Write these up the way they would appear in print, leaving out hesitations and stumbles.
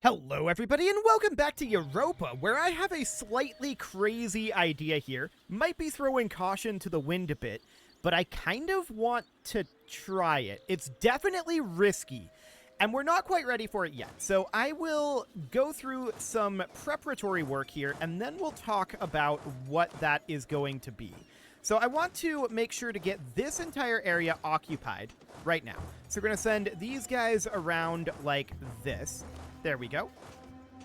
Hello everybody and welcome back to Europa, where I have a slightly crazy idea here. Might be throwing caution to the wind a bit, but I kind of want to try it. It's definitely risky, and we're not quite ready for it yet. So I will go through some preparatory work here, and then we'll talk about what that is going to be. So I want to make sure to get this entire area occupied right now. So we're going to send these guys around like this. There we go.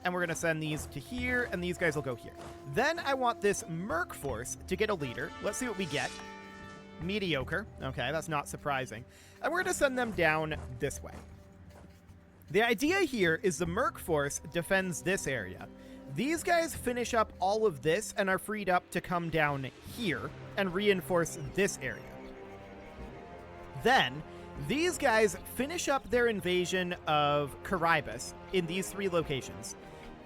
And we're going to send these to here, and these guys will go here. Then I want this Merc force to get a leader. Let's see what we get. Mediocre. Okay, that's not surprising. And we're going to send them down this way. The idea here is the Merc force defends this area. These guys finish up all of this and are freed up to come down here and reinforce this area. Then these guys finish up their invasion of Caribus in these three locations,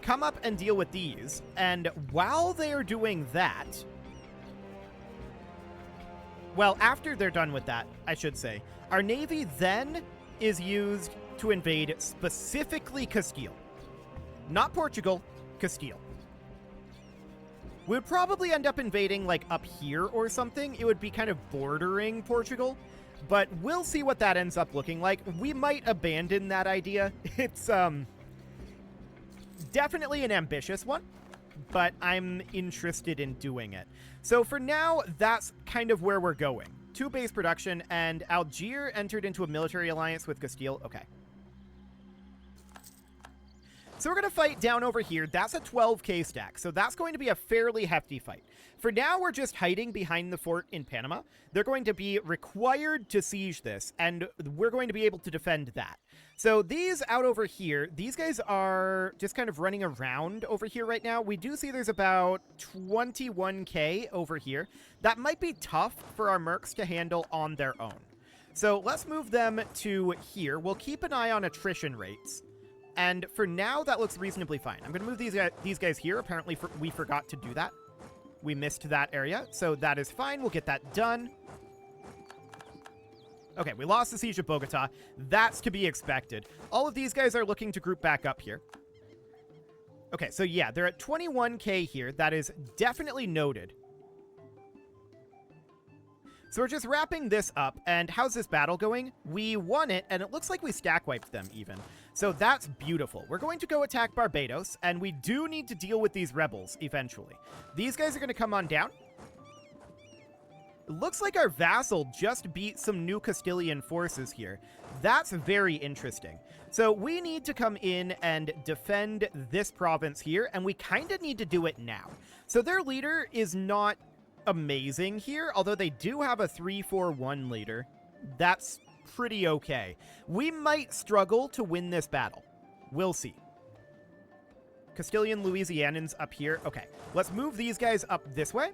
come up and deal with these, and while they are doing that, well, after they're done with that, I should say, our navy then is used to invade specifically Castile. Not Portugal, Castile. We would probably end up invading, like, up here or something. It would be kind of bordering Portugal. But we'll see what that ends up looking like. We might abandon that idea. It's definitely an ambitious one, but I'm interested in doing it. So for now, that's kind of where we're going. 2 base production, and Algiers entered into a military alliance with Castile. Okay. So we're going to fight down over here. That's a 12k stack, so that's going to be a fairly hefty fight. For now, we're just hiding behind the fort in Panama. They're going to be required to siege this, and we're going to be able to defend that. So these out over here, these guys are just kind of running around over here right now. We do see there's about 21k over here. That might be tough for our mercs to handle on their own. So let's move them to here. We'll keep an eye on attrition rates. And for now, that looks reasonably fine. I'm going to move these guys here. Apparently, we forgot to do that. We missed that area, so that is fine. We'll get that done. Okay, we lost the siege of Bogota. That's to be expected. All of these guys are looking to group back up here. Okay, so yeah, they're at 21k here. That is definitely noted. So we're just wrapping this up, and how's this battle going? We won it, and it looks like we stack wiped them even. So that's beautiful. We're going to go attack Barbados, and we do need to deal with these rebels eventually. These guys are going to come on down. It looks like our vassal just beat some new Castilian forces here. That's very interesting. So we need to come in and defend this province here, and we kind of need to do it now. So their leader is not amazing here, although they do have a 3-4-1 leader. That's pretty okay. We might struggle to win this battle. We'll see. Castilian Louisianans up here. Okay, let's move these guys up this way.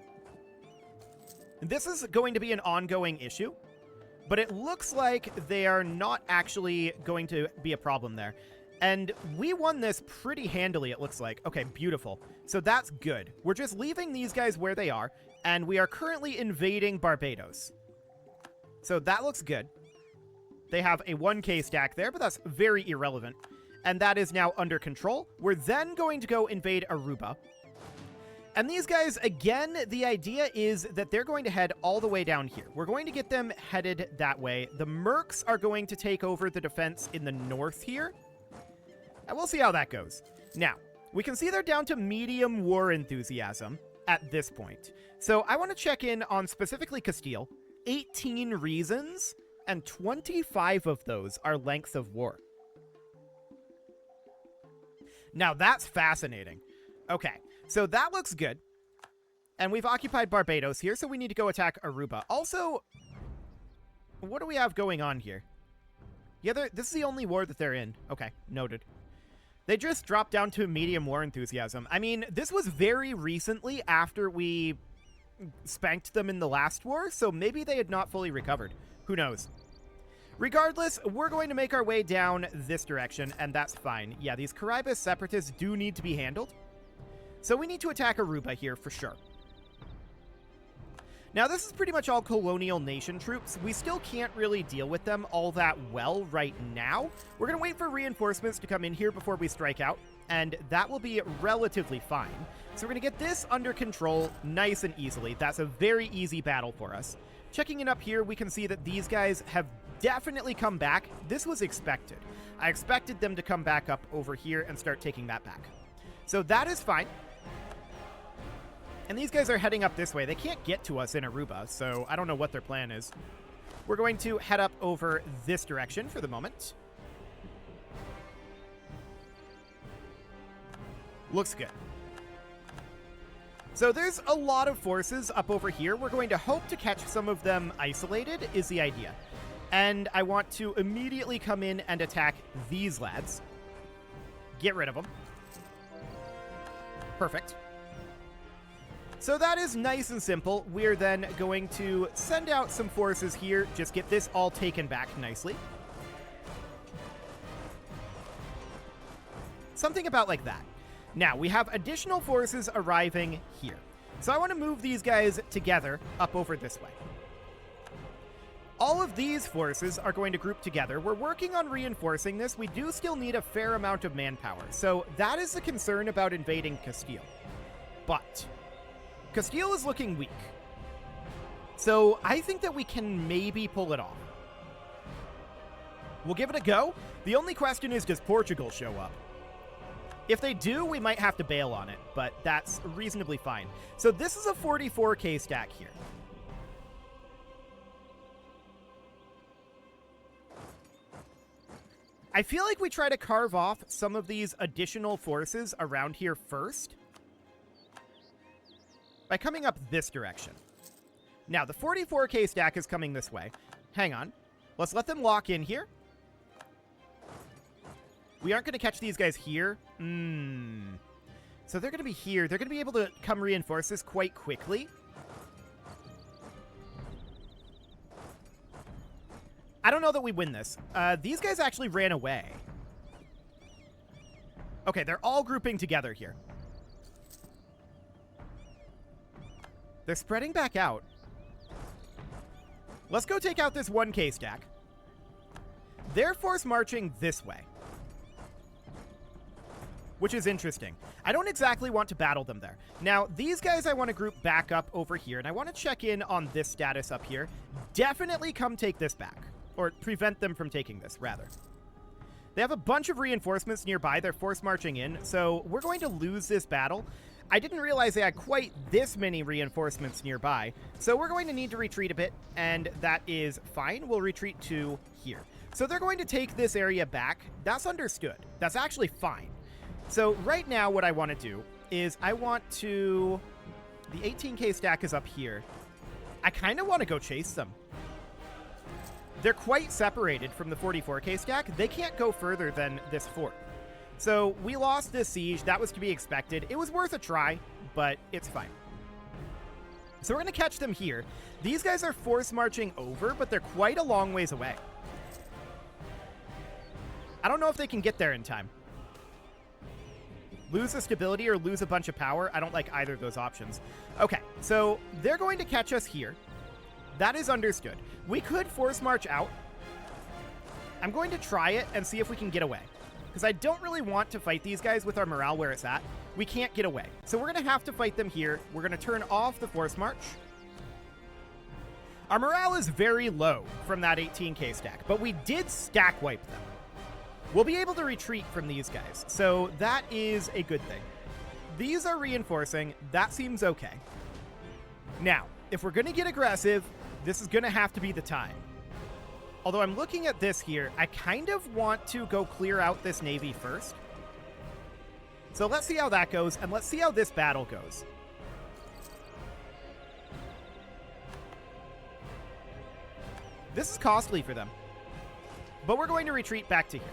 This is going to be an ongoing issue, but it looks like they are not actually going to be a problem there. And we won this pretty handily, it looks like. Okay, beautiful. So that's good. We're just leaving these guys where they are, and we are currently invading Barbados. So that looks good. They have a 1k stack there, but that's very irrelevant. And that is now under control. We're then going to go invade Aruba. And these guys, again, the idea is that they're going to head all the way down here. We're going to get them headed that way. The Mercs are going to take over the defense in the north here. And we'll see how that goes. Now, we can see they're down to medium war enthusiasm at this point. So I want to check in on specifically Castile. 18 reasons, and 25 of those are lengths of war. Now that's fascinating. Okay, so that looks good. And we've occupied Barbados here, so we need to go attack Aruba. Also, what do we have going on here? Yeah, this is the only war that they're in. Okay, noted. They just dropped down to medium war enthusiasm. I mean, this was very recently after we spanked them in the last war, so maybe they had not fully recovered. Who knows? Regardless, we're going to make our way down this direction, and that's fine. Yeah, these Caribus separatists do need to be handled. So we need to attack Aruba here for sure. Now, this is pretty much all colonial nation troops. We still can't really deal with them all that well right now. We're going to wait for reinforcements to come in here before we strike out, and that will be relatively fine. So we're going to get this under control nice and easily. That's a very easy battle for us. Checking in up here, we can see that these guys have definitely come back. This was expected. I expected them to come back up over here and start taking that back. So that is fine. And these guys are heading up this way. They can't get to us in Aruba, so I don't know what their plan is. We're going to head up over this direction for the moment. Looks good. So there's a lot of forces up over here. We're going to hope to catch some of them isolated is the idea. And I want to immediately come in and attack these lads. Get rid of them. Perfect. So that is nice and simple. We're then going to send out some forces here. Just get this all taken back nicely. Something about like that. Now, we have additional forces arriving here. So I want to move these guys together up over this way. All of these forces are going to group together. We're working on reinforcing this. We do still need a fair amount of manpower. So that is the concern about invading Castile. But Castile is looking weak. So I think that we can maybe pull it off. We'll give it a go. The only question is, does Portugal show up? If they do, we might have to bail on it, but that's reasonably fine. So this is a 44k stack here. I feel like we try to carve off some of these additional forces around here first by coming up this direction. Now, the 44k stack is coming this way. Hang on. Let's let them lock in here. We aren't going to catch these guys here. So they're going to be here. They're going to be able to come reinforce this quite quickly. I don't know that we win this. These guys actually ran away. Okay, they're all grouping together here. They're spreading back out. Let's go take out this 1k stack. They're force marching this way, which is interesting. I don't exactly want to battle them there. Now, these guys I want to group back up over here, and I want to check in on this status up here. Definitely come take this back, or prevent them from taking this, rather. They have a bunch of reinforcements nearby. They're force marching in, so we're going to lose this battle. I didn't realize they had quite this many reinforcements nearby, so we're going to need to retreat a bit, and that is fine. We'll retreat to here. So they're going to take this area back. That's understood. That's actually fine. So right now what I want to do is I want to... The 18k stack is up here. I kind of want to go chase them. They're quite separated from the 44k stack. They can't go further than this fort. So we lost this siege. That was to be expected. It was worth a try, but it's fine. So we're going to catch them here. These guys are force marching over, but they're quite a long ways away. I don't know if they can get there in time. Lose the stability or lose a bunch of power. I don't like either of those options. Okay, so they're going to catch us here. That is understood. We could force march out. I'm going to try it and see if we can get away, because I don't really want to fight these guys with our morale where it's at. We can't get away. So we're going to have to fight them here. We're going to turn off the force march. Our morale is very low from that 18k stack, but we did stack wipe them. We'll be able to retreat from these guys, so that is a good thing. These are reinforcing. That seems okay. Now, if we're going to get aggressive, this is going to have to be the time. Although I'm looking at this here, I kind of want to go clear out this navy first. So let's see how that goes, and let's see how this battle goes. This is costly for them, but we're going to retreat back to here.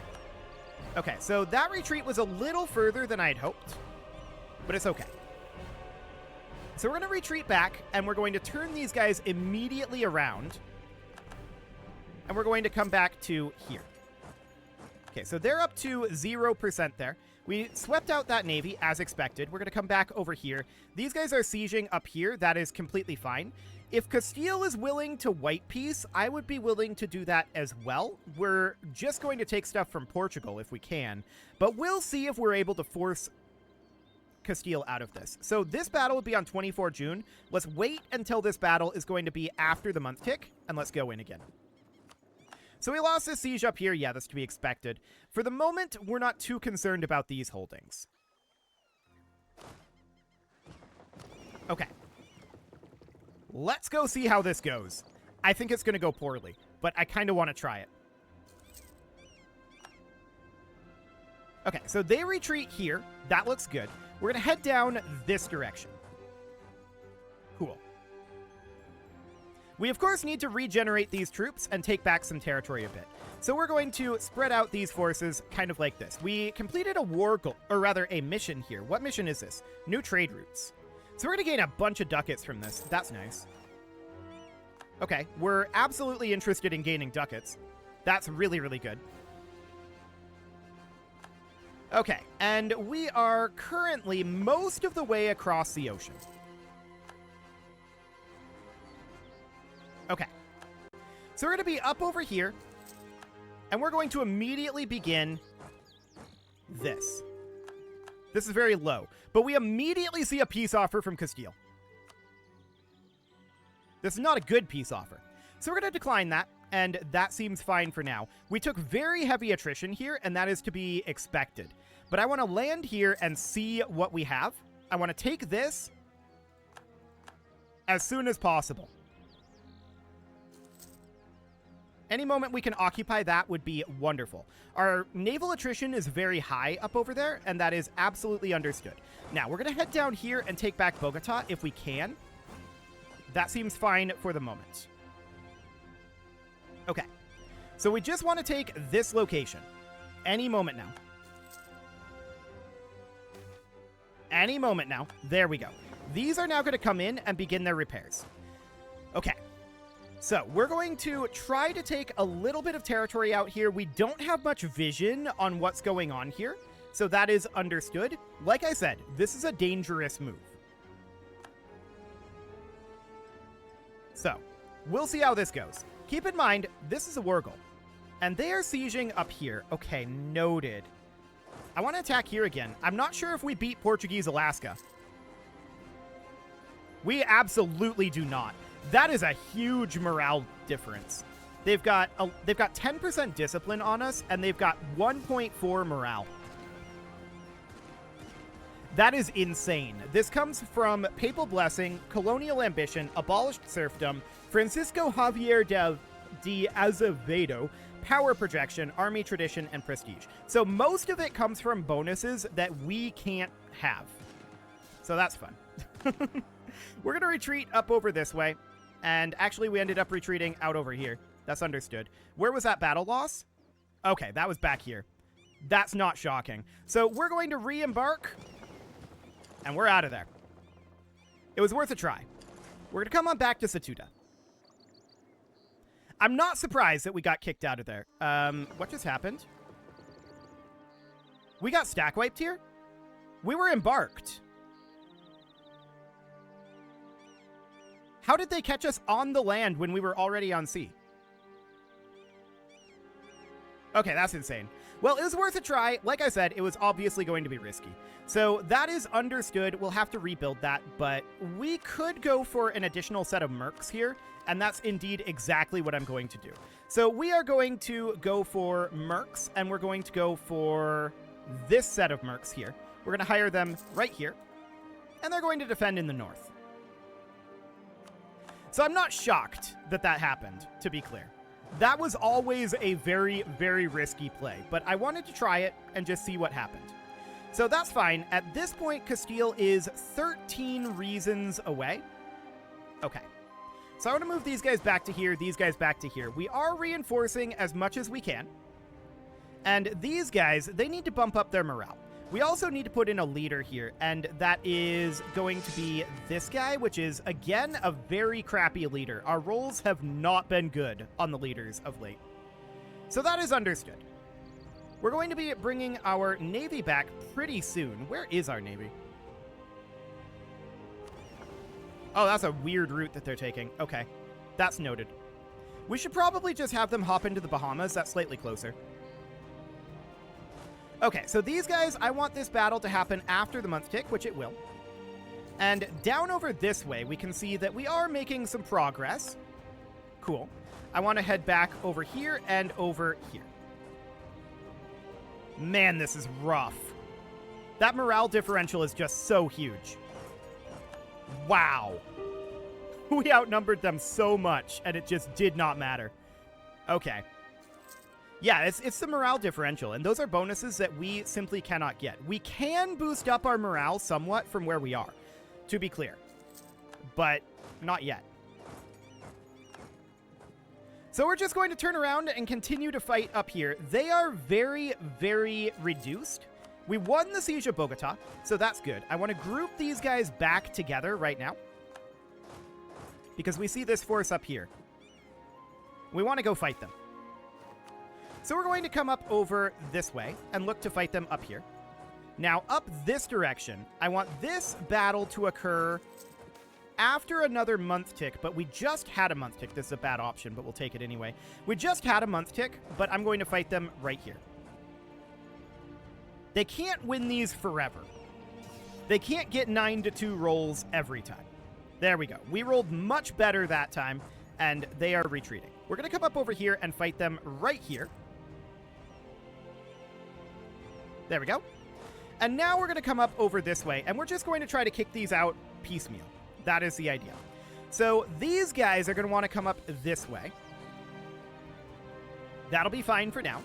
Okay, so that retreat was a little further than I had hoped, but it's okay. So we're going to retreat back, and we're going to turn these guys immediately around, and we're going to come back to here. Okay, so they're up to 0% there. We swept out that navy as expected. We're going to come back over here. These guys are sieging up here. That is completely fine. If Castile is willing to white peace, I would be willing to do that as well. We're just going to take stuff from Portugal if we can, but we'll see if we're able to force Castile out of this. So this battle will be on 24 June. Let's wait until this battle is going to be after the month tick, and let's go in again. So we lost this siege up here. Yeah, that's to be expected. For the moment, we're not too concerned about these holdings. Okay. Let's go see how this goes. I think it's going to go poorly, but I kind of want to try it. Okay, so they retreat here. That looks good. We're going to head down this direction. Cool. We, of course, need to regenerate these troops and take back some territory a bit. So we're going to spread out these forces kind of like this. We completed a war goal, or rather a mission here. What mission is this? New trade routes. So we're going to gain a bunch of ducats from this. That's nice. Okay, we're absolutely interested in gaining ducats. That's really, really good. Okay, and we are currently most of the way across the ocean. Okay. So we're going to be up over here, and we're going to immediately begin this. This is very low, but we immediately see a peace offer from Castile. This is not a good peace offer. So we're going to decline that, and that seems fine for now. We took very heavy attrition here, and that is to be expected. But I want to land here and see what we have. I want to take this as soon as possible. Any moment we can occupy that would be wonderful. Our naval attrition is very high up over there, and that is absolutely understood. Now, we're going to head down here and take back Bogota if we can. That seems fine for the moment. Okay. So we just want to take this location. Any moment now. Any moment now. There we go. These are now going to come in and begin their repairs. Okay. So we're going to try to take a little bit of territory out here. We don't have much vision on what's going on here, so that is understood. Like I said, this is a dangerous move. So we'll see how this goes. Keep in mind, this is a war goal, and they are sieging up here. Okay, noted. I want to attack here again. I'm not sure if we beat Portuguese Alaska. We absolutely do not. That is a huge morale difference. They've got 10% discipline on us, and they've got 1.4 morale. That is insane. This comes from Papal Blessing, Colonial Ambition, Abolished Serfdom, Francisco Javier de Azevedo, Power Projection, Army Tradition, and Prestige. So most of it comes from bonuses that we can't have. So that's fun. We're going to retreat up over this way. And actually, we ended up retreating out over here. That's understood. Where was that battle loss? Okay, that was back here. That's not shocking. So we're going to re-embark. And we're out of there. It was worth a try. We're going to come on back to Satuda. I'm not surprised that we got kicked out of there. What just happened? We got stack wiped here? We were embarked. How did they catch us on the land when we were already on sea? Okay, that's insane. Well, it was worth a try. Like I said, it was obviously going to be risky. So that is understood. We'll have to rebuild that, but we could go for an additional set of mercs here, and that's indeed exactly what I'm going to do. So we are going to go for mercs, and we're going to go for this set of mercs here. We're going to hire them right here, and they're going to defend in the north. So I'm not shocked that that happened, to be clear. That was always a very, very risky play, but I wanted to try it and just see what happened. So that's fine. At this point, Castile is 13 reasons away. Okay. So I want to move these guys back to here, these guys back to here. We are reinforcing as much as we can. And these guys, they need to bump up their morale. We also need to put in a leader here, and that is going to be this guy, which is, again, a very crappy leader. Our rolls have not been good on the leaders of late. So that is understood. We're going to be bringing our Navy back pretty soon. Where is our Navy? Oh, that's a weird route that they're taking. Okay, that's noted. We should probably just have them hop into the Bahamas. That's slightly closer. Okay, so these guys, I want this battle to happen after the month tick, which it will. And down over this way, we can see that we are making some progress. Cool. I want to head back over here and over here. Man, this is rough. That morale differential is just so huge. Wow. We outnumbered them so much, and it just did not matter. Okay. Yeah, it's the morale differential, and those are bonuses that we simply cannot get. We can boost up our morale somewhat from where we are, to be clear. But not yet. So we're just going to turn around and continue to fight up here. They are very, very reduced. We won the Siege of Bogota, so that's good. I want to group these guys back together right now, because we see this force up here. We want to go fight them. So we're going to come up over this way and look to fight them up here. Now, up this direction, I want this battle to occur after another month tick, but we just had a month tick. This is a bad option, but we'll take it anyway. We just had a month tick, but I'm going to fight them right here. They can't win these forever. They can't get 9-2 rolls every time. There we go. We rolled much better that time, and they are retreating. We're going to come up over here and fight them right here. There we go. And now we're going to come up over this way, and we're just going to try to kick these out piecemeal. That is the idea. So these guys are going to want to come up this way. That'll be fine for now.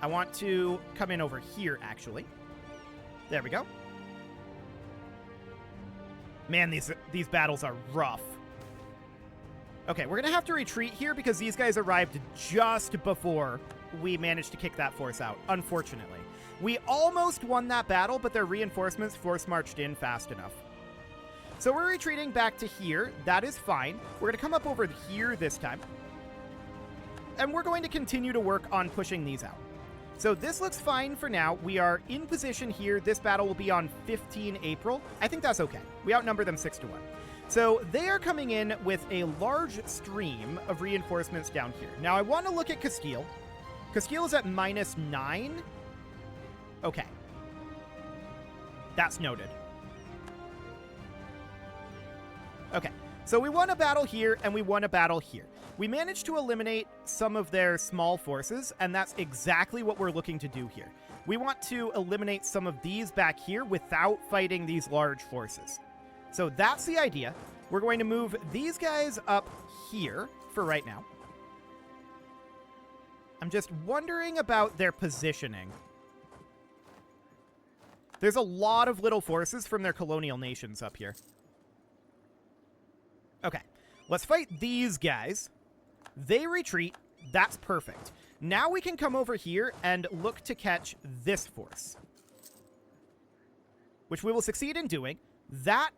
I want to come in over here, actually. There we go. Man, these battles are rough. Okay, we're going to have to retreat here because these guys arrived just before we managed to kick that force out, unfortunately. We almost won that battle, but their reinforcements force marched in fast enough. So we're retreating back to here. That is fine. We're going to come up over here this time. And we're going to continue to work on pushing these out. So this looks fine for now. We are in position here. This battle will be on 15 April. I think that's okay. We outnumber them 6-1. So they are coming in with a large stream of reinforcements down here. Now I want to look at Castile. Castile is at -9. Okay. That's noted. Okay, so we won a battle here, and we won a battle here. We managed to eliminate some of their small forces, and that's exactly what we're looking to do here. We want to eliminate some of these back here without fighting these large forces. So that's the idea. We're going to move these guys up here for right now. I'm just wondering about their positioning. There's a lot of little forces from their colonial nations up here. Okay, let's fight these guys. They retreat. That's perfect. Now we can come over here and look to catch this force, which we will succeed in doing. That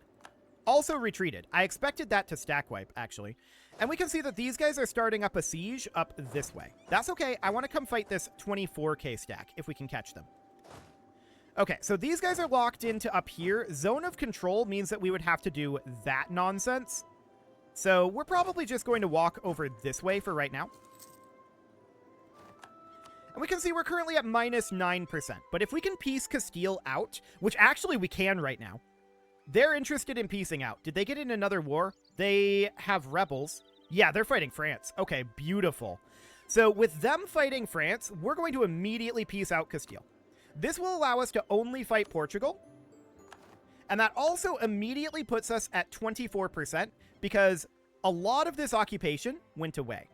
also retreated. I expected that to stack wipe, actually. And we can see that these guys are starting up a siege up this way. That's okay. I want to come fight this 24k stack if we can catch them. Okay, so these guys are locked into up here. Zone of control means that we would have to do that nonsense. So we're probably just going to walk over this way for right now. And we can see we're currently at -9%. But if we can piece Castile out, which actually we can right now, they're interested in piecing out. Did they get in another war? They have rebels. Yeah, they're fighting France. Okay, beautiful. So with them fighting France, we're going to immediately piece out Castile. This will allow us to only fight Portugal. And that also immediately puts us at 24% because a lot of this occupation went away.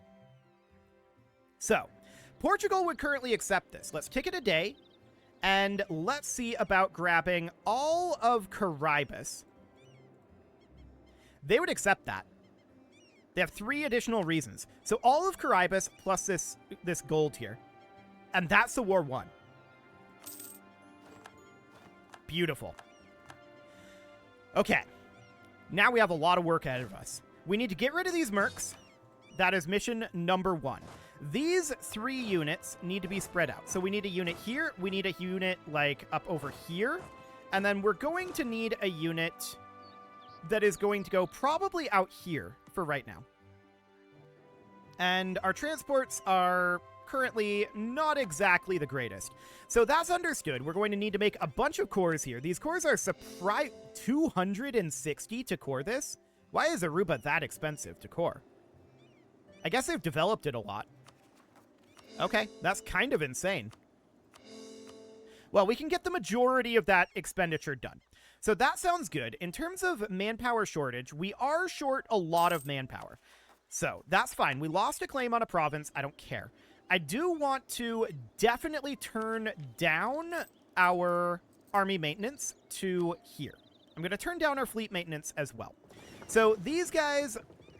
So, Portugal would currently accept this. Let's tick it a day, and let's see about grabbing all of Caribus. They would accept that. They have 3 additional reasons. So all of Caribus plus this gold here. And that's the war won. Beautiful. Okay. Now we have a lot of work ahead of us. We need to get rid of these mercs. That is mission number 1. These 3 units need to be spread out. So we need a unit here. We need a unit, like, up over here. And then we're going to need a unit that is going to go probably out here for right now. And our transports are currently not exactly the greatest. So that's understood. We're going to need to make a bunch of cores here. These cores are 260 to core this. Why is Europa that expensive to core? I guess they've developed it a lot. Okay, that's kind of insane. Well, we can get the majority of that expenditure done. So that sounds good. In terms of manpower shortage, we are short a lot of manpower. So that's fine. We lost a claim on a province. I don't care. I do want to definitely turn down our army maintenance to here. I'm going to turn down our fleet maintenance as well. So these guys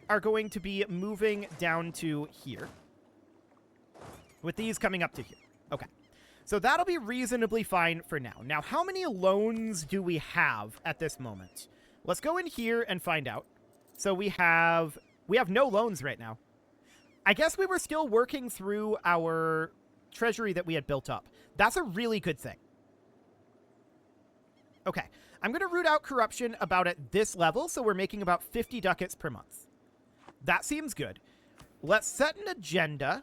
are going to be moving down to here, with these coming up to here. Okay. So that'll be reasonably fine for now. Now, how many loans do we have at this moment? Let's go in here and find out. So we have no loans right now. I guess we were still working through our treasury that we had built up. That's a really good thing. Okay, I'm going to root out corruption about at this level, so we're making about 50 ducats per month. That seems good. Let's set an agenda.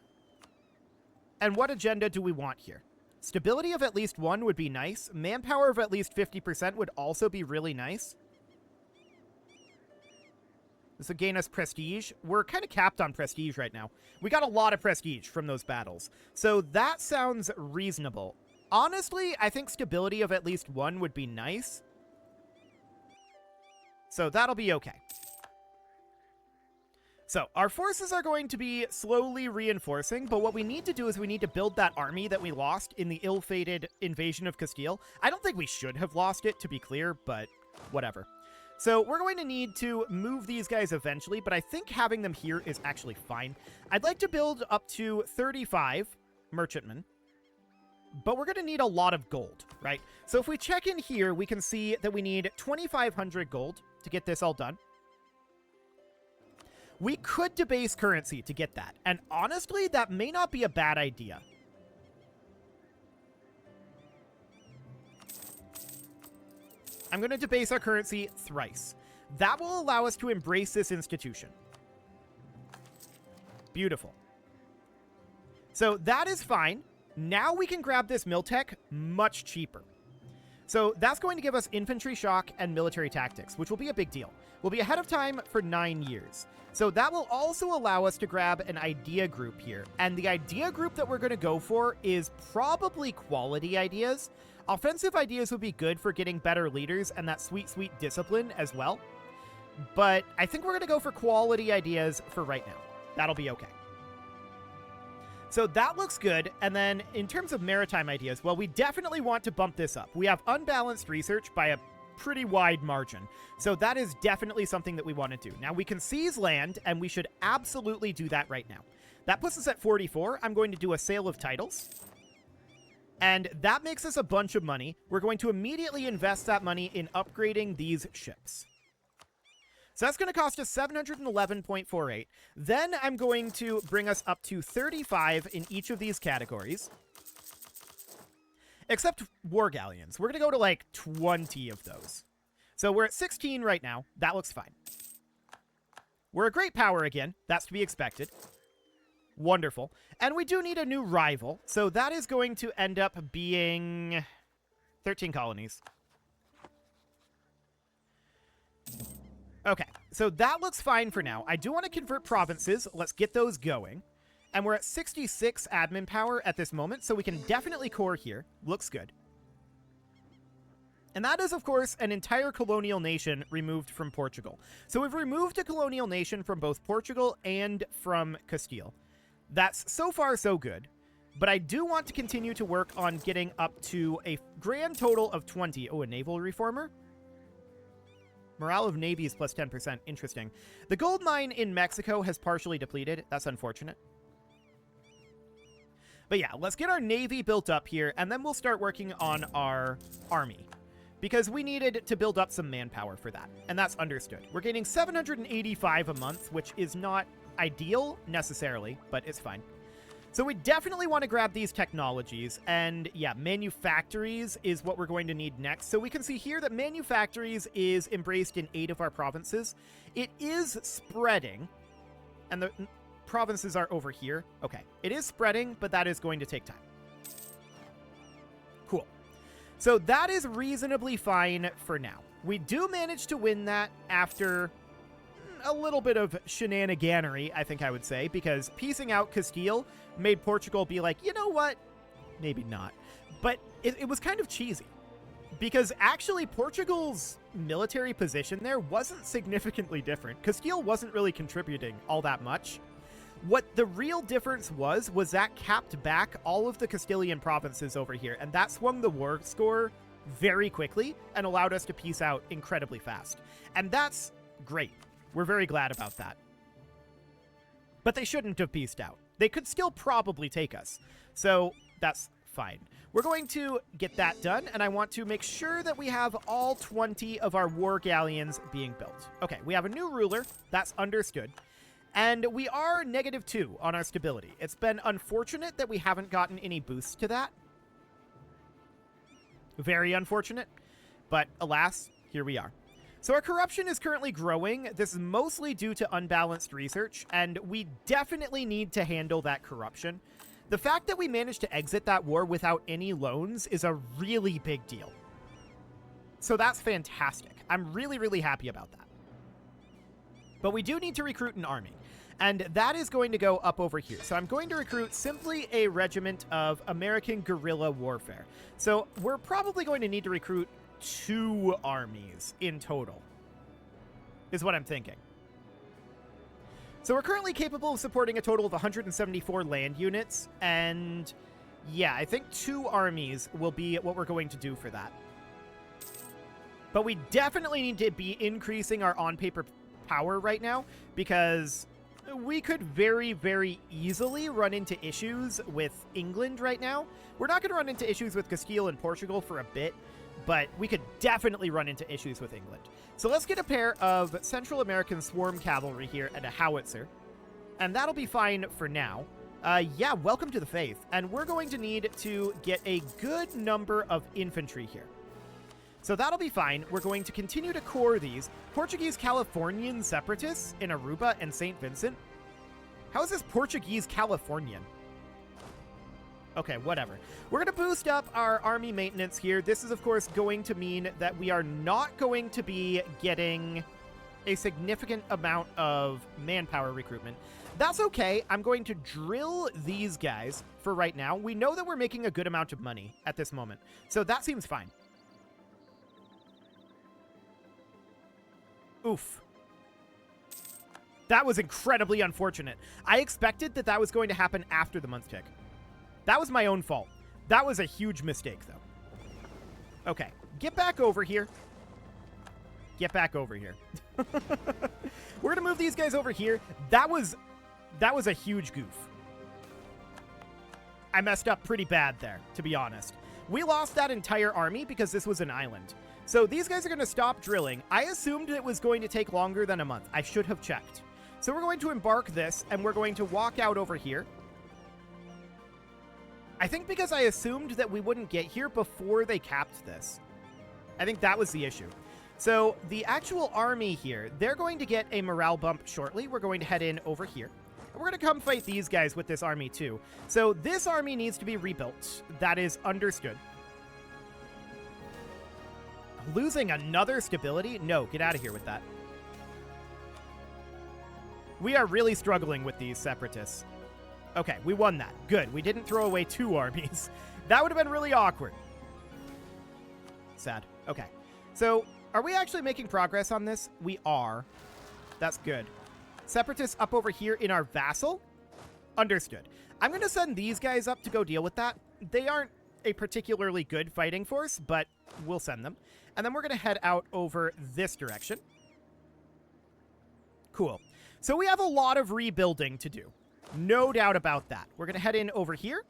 And what agenda do we want here? Stability of at least 1 would be nice. Manpower of at least 50% would also be really nice. This would gain us prestige. We're kind of capped on prestige right now. We got a lot of prestige from those battles. So that sounds reasonable. Honestly, I think stability of at least 1 would be nice. So that'll be okay. So our forces are going to be slowly reinforcing, but what we need to do is we need to build that army that we lost in the ill-fated invasion of Castile. I don't think we should have lost it, to be clear, but whatever. So we're going to need to move these guys eventually, but I think having them here is actually fine. I'd like to build up to 35 merchantmen, but we're going to need a lot of gold, right? So if we check in here, we can see that we need 2,500 gold to get this all done. We could debase currency to get that, and honestly, that may not be a bad idea. I'm going to debase our currency thrice. That will allow us to embrace this institution. Beautiful. So that is fine. Now we can grab this Miltech much cheaper. So that's going to give us infantry shock and military tactics, which will be a big deal. We'll be ahead of time for 9 years. So that will also allow us to grab an idea group here. And the idea group that we're going to go for is probably quality ideas. Offensive ideas would be good for getting better leaders and that sweet, sweet discipline as well. But I think we're going to go for quality ideas for right now. That'll be okay. So that looks good. And then in terms of maritime ideas, well, we definitely want to bump this up. We have unbalanced research by a pretty wide margin. So that is definitely something that we want to do. Now, we can seize land, and we should absolutely do that right now. That puts us at 44. I'm going to do a sale of titles. And that makes us a bunch of money. We're going to immediately invest that money in upgrading these ships. So that's going to cost us 711.48. Then I'm going to bring us up to 35 in each of these categories. Except war galleons. We're going to go to like 20 of those. So we're at 16 right now. That looks fine. We're a great power again. That's to be expected. Wonderful. And we do need a new rival. So that is going to end up being 13 colonies. Okay, so that looks fine for now. I do want to convert provinces. Let's get those going. And we're at 66 admin power at this moment, so we can definitely core here. Looks good. And that is, of course, an entire colonial nation removed from Portugal. So we've removed a colonial nation from both Portugal and from Castile. That's so far so good. But I do want to continue to work on getting up to a grand total of 20. Oh, a naval reformer? Morale of navies plus 10%. Interesting. The gold mine in Mexico has partially depleted. That's unfortunate. But yeah, let's get our navy built up here, and then we'll start working on our army. Because we needed to build up some manpower for that, and that's understood. We're gaining 785 a month, which is not ideal necessarily, but it's fine. So we definitely want to grab these technologies, and yeah, manufactories is what we're going to need next. So we can see here that manufactories is embraced in 8 of our provinces. It is spreading, and the provinces are over here. Okay, it is spreading, but that is going to take time. Cool. So that is reasonably fine for now. We do manage to win that after a little bit of shenaniganery, I think I would say, because piecing out Castile made Portugal be like, you know what? Maybe not. But it was kind of cheesy, because actually Portugal's military position there wasn't significantly different. Castile wasn't really contributing all that much. What the real difference was that capped back all of the Castilian provinces over here, and that swung the war score very quickly and allowed us to piece out incredibly fast. And that's great. We're very glad about that. But they shouldn't have pieced out. They could still probably take us. So that's fine. We're going to get that done, and I want to make sure that we have all 20 of our war galleons being built. Okay, we have a new ruler. That's understood. And we are -2 on our stability. It's been unfortunate that we haven't gotten any boosts to that. Very unfortunate. But alas, here we are. So our corruption is currently growing. This is mostly due to unbalanced research, and we definitely need to handle that corruption. The fact that we managed to exit that war without any loans is a really big deal. So that's fantastic. I'm really, really happy about that. But we do need to recruit an army, and that is going to go up over here. So I'm going to recruit simply a regiment of American guerrilla warfare. So we're probably going to need to recruit 2 armies in total, is what I'm thinking. So we're currently capable of supporting a total of 174 land units, and yeah, I think 2 armies will be what we're going to do for that. But we definitely need to be increasing our on-paper power right now, because we could very, very easily run into issues with England right now. We're not going to run into issues with Castile and Portugal for a bit, but we could definitely run into issues with England. So let's get a pair of Central American swarm cavalry here and a howitzer, and that'll be fine for now. Yeah, welcome to the faith. And we're going to need to get a good number of infantry here. So that'll be fine. We're going to continue to core these. Portuguese Californian separatists in Aruba and St. Vincent. How is this Portuguese Californian? Okay, whatever. We're going to boost up our army maintenance here. This is, of course, going to mean that we are not going to be getting a significant amount of manpower recruitment. That's okay. I'm going to drill these guys for right now. We know that we're making a good amount of money at this moment, so that seems fine. Oof. That was incredibly unfortunate. I expected that that was going to happen after the month tick. That was my own fault. That was a huge mistake, though. Okay, get back over here. Get back over here. We're gonna move these guys over here. That was a huge goof. I messed up pretty bad there, to be honest. We lost that entire army because this was an island. So these guys are going to stop drilling. I assumed it was going to take longer than a month. I should have checked. So we're going to embark this, and we're going to walk out over here. I think because I assumed that we wouldn't get here before they capped this. I think that was the issue. So the actual army here, they're going to get a morale bump shortly. We're going to head in over here. And we're going to come fight these guys with this army too. So this army needs to be rebuilt. That is understood. Losing another stability? No, get out of here with that. We are really struggling with these separatists. Okay, we won that. Good. We didn't throw away 2 armies. That would have been really awkward. Sad. Okay. So, are we actually making progress on this? We are. That's good. Separatists up over here in our vassal? Understood. I'm going to send these guys up to go deal with that. They aren't a particularly good fighting force, but we'll send them. And then we're going to head out over this direction. Cool. So we have a lot of rebuilding to do. No doubt about that. We're going to head in over here.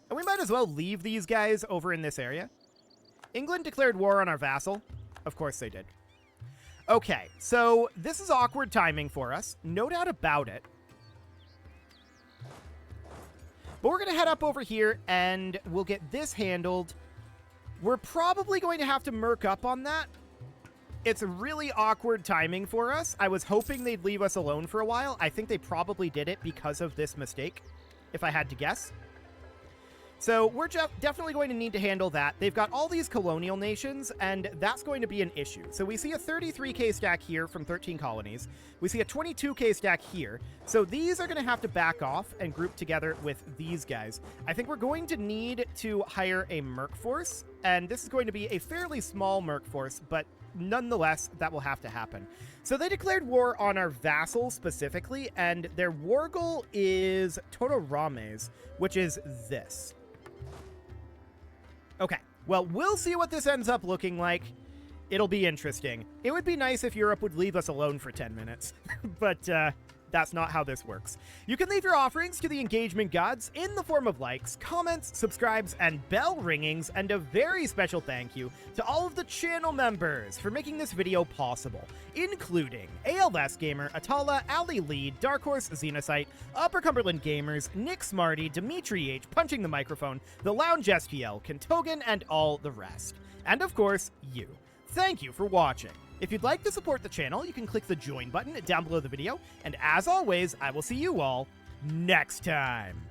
And we might as well leave these guys over in this area. England declared war on our vassal. Of course they did. Okay, so this is awkward timing for us. No doubt about it. But we're going to head up over here, and we'll get this handled. We're probably going to have to merc up on that. It's really awkward timing for us. I was hoping they'd leave us alone for a while. I think they probably did it because of this mistake, if I had to guess. So we're definitely going to need to handle that. They've got all these colonial nations, and that's going to be an issue. So we see a 33k stack here from 13 colonies. We see a 22k stack here. So these are going to have to back off and group together with these guys. I think we're going to need to hire a merc force, and this is going to be a fairly small merc force, but nonetheless, that will have to happen. So they declared war on our vassal specifically, and their war goal is Tororames, which is this. Okay, well, we'll see what this ends up looking like. It'll be interesting. It would be nice if Europe would leave us alone for 10 minutes, but that's not how this works. You can leave your offerings to the engagement gods in the form of likes, comments, subscribes, and bell ringings, and a very special thank you to all of the channel members for making this video possible, including ALS Gamer, Atala, Ali Lee, Dark Horse, Xenocyte, Upper Cumberland Gamers, Nick Smarty, Dimitri H, Punching the Microphone, The Lounge SPL, Kentogan, and all the rest. And of course, you. Thank you for watching. If you'd like to support the channel, you can click the join button down below the video, and as always, I will see you all next time.